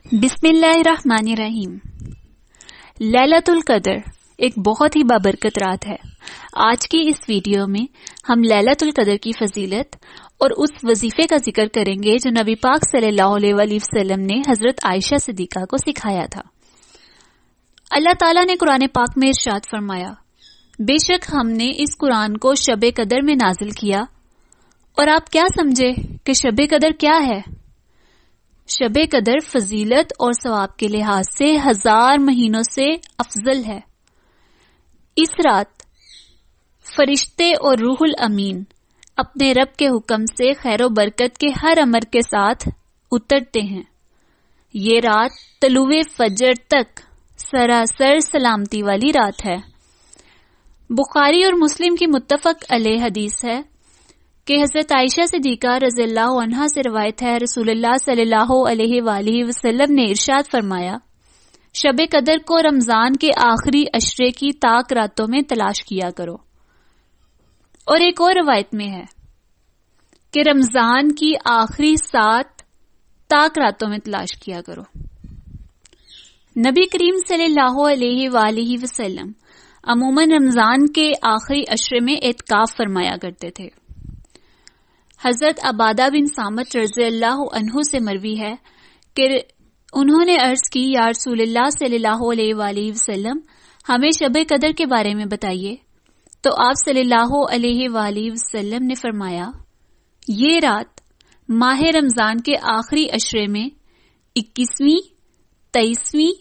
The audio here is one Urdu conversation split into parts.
بسم اللہ الرحمن الرحیم۔ لیلۃ القدر ایک بہت ہی بابرکت رات ہے۔ آج کی اس ویڈیو میں ہم لیلۃ القدر کی فضیلت اور اس وظیفے کا ذکر کریں گے جو نبی پاک صلی اللہ علیہ وآلہ وسلم نے حضرت عائشہ صدیقہ کو سکھایا تھا۔ اللہ تعالیٰ نے قرآن پاک میں ارشاد فرمایا، بے شک ہم نے اس قرآن کو شب قدر میں نازل کیا۔ اور آپ کیا سمجھے کہ شب قدر کیا ہے؟ شب قدر فضیلت اور ثواب کے لحاظ سے 1000 مہینوں سے افضل ہے۔ اس رات فرشتے اور روح الامین اپنے رب کے حکم سے خیر و برکت کے ہر امر کے ساتھ اترتے ہیں۔ یہ رات طلوع فجر تک سراسر سلامتی والی رات ہے۔ بخاری اور مسلم کی متفق علیہ حدیث ہے کہ حضرت عائشہ صدیقہ رضی اللہ عنہا سے روایت ہے، رسول اللہ صلی اللہ علیہ وآلہ وسلم نے ارشاد فرمایا، شب قدر کو رمضان کے آخری عشرے کی تاک راتوں میں تلاش کیا کرو۔ اور ایک اور روایت میں ہے کہ رمضان کی آخری 7 تاک راتوں میں تلاش کیا کرو۔ نبی کریم صلی اللہ علیہ وآلہ وسلم عموماً رمضان کے آخری عشرے میں اعتکاف فرمایا کرتے تھے۔ حضرت عبادہ بن صامت رضی اللہ عنہ سے مروی ہے کہ انہوں نے عرض کی، یا رسول اللہ صلی اللہ علیہ وآلہ وسلم ہمیں شب قدر کے بارے میں بتائیے۔ تو آپ صلی اللہ علیہ وآلہ وسلم نے فرمایا، یہ رات ماہ رمضان کے آخری عشرے میں 21ویں، 23ویں،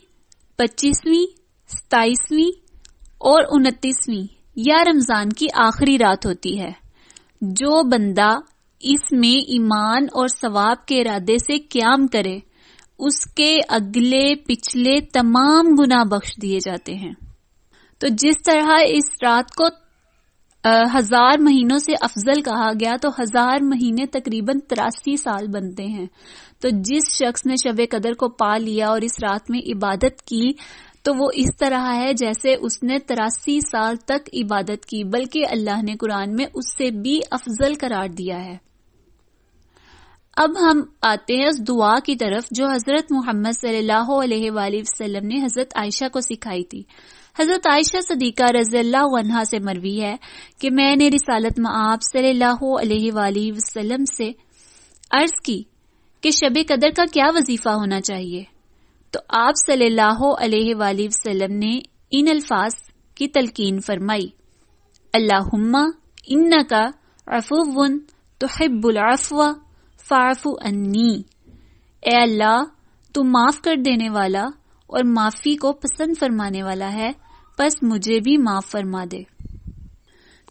25ویں، 27ویں اور 29ویں یا رمضان کی آخری رات ہوتی ہے۔ جو بندہ اس میں ایمان اور ثواب کے ارادے سے قیام کرے اس کے اگلے پچھلے تمام گناہ بخش دیے جاتے ہیں۔ تو جس طرح اس رات کو 1000 مہینوں سے افضل کہا گیا تو 1000 مہینے تقریباً 83 سال بنتے ہیں۔ تو جس شخص نے شب قدر کو پا لیا اور اس رات میں عبادت کی تو وہ اس طرح ہے جیسے اس نے 83 سال تک عبادت کی، بلکہ اللہ نے قرآن میں اس سے بھی افضل قرار دیا ہے۔ اب ہم آتے ہیں اس دعا کی طرف جو حضرت محمد صلی اللہ علیہ وآلہ وسلم نے حضرت عائشہ کو سکھائی تھی۔ حضرت عائشہ صدیقہ رضی اللہ عنہا سے مروی ہے کہ میں نے رسالت مآب صلی اللہ علیہ وآلہ وسلم سے عرض کی کہ شب قدر کا کیا وظیفہ ہونا چاہیے؟ تو آپ صلی اللہ علیہ وآلہ وسلم نے ان الفاظ کی تلقین فرمائی، اللہم انکا عفو تحب العفو فاعف عنی، اے اللہ تو معاف کر دینے والا اور معافی کو پسند فرمانے والا ہے، پس مجھے بھی معاف فرما دے۔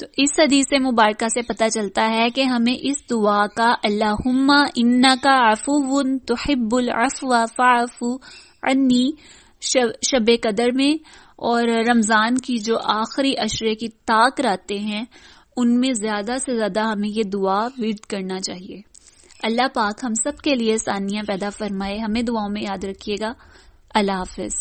تو اس حدیث مبارکہ سے پتہ چلتا ہے کہ ہمیں اس دعا کا اللہم انکا عفو تحب العفو فاعف عنی شب قدر میں اور رمضان کی جو آخری عشرے کی تاک راتیں ہیں ان میں زیادہ سے زیادہ ہمیں یہ دعا ورد کرنا چاہیے۔ اللہ پاک ہم سب کے لیے آسانیاں پیدا فرمائے۔ ہمیں دعاؤں میں یاد رکھیے گا۔ اللہ حافظ۔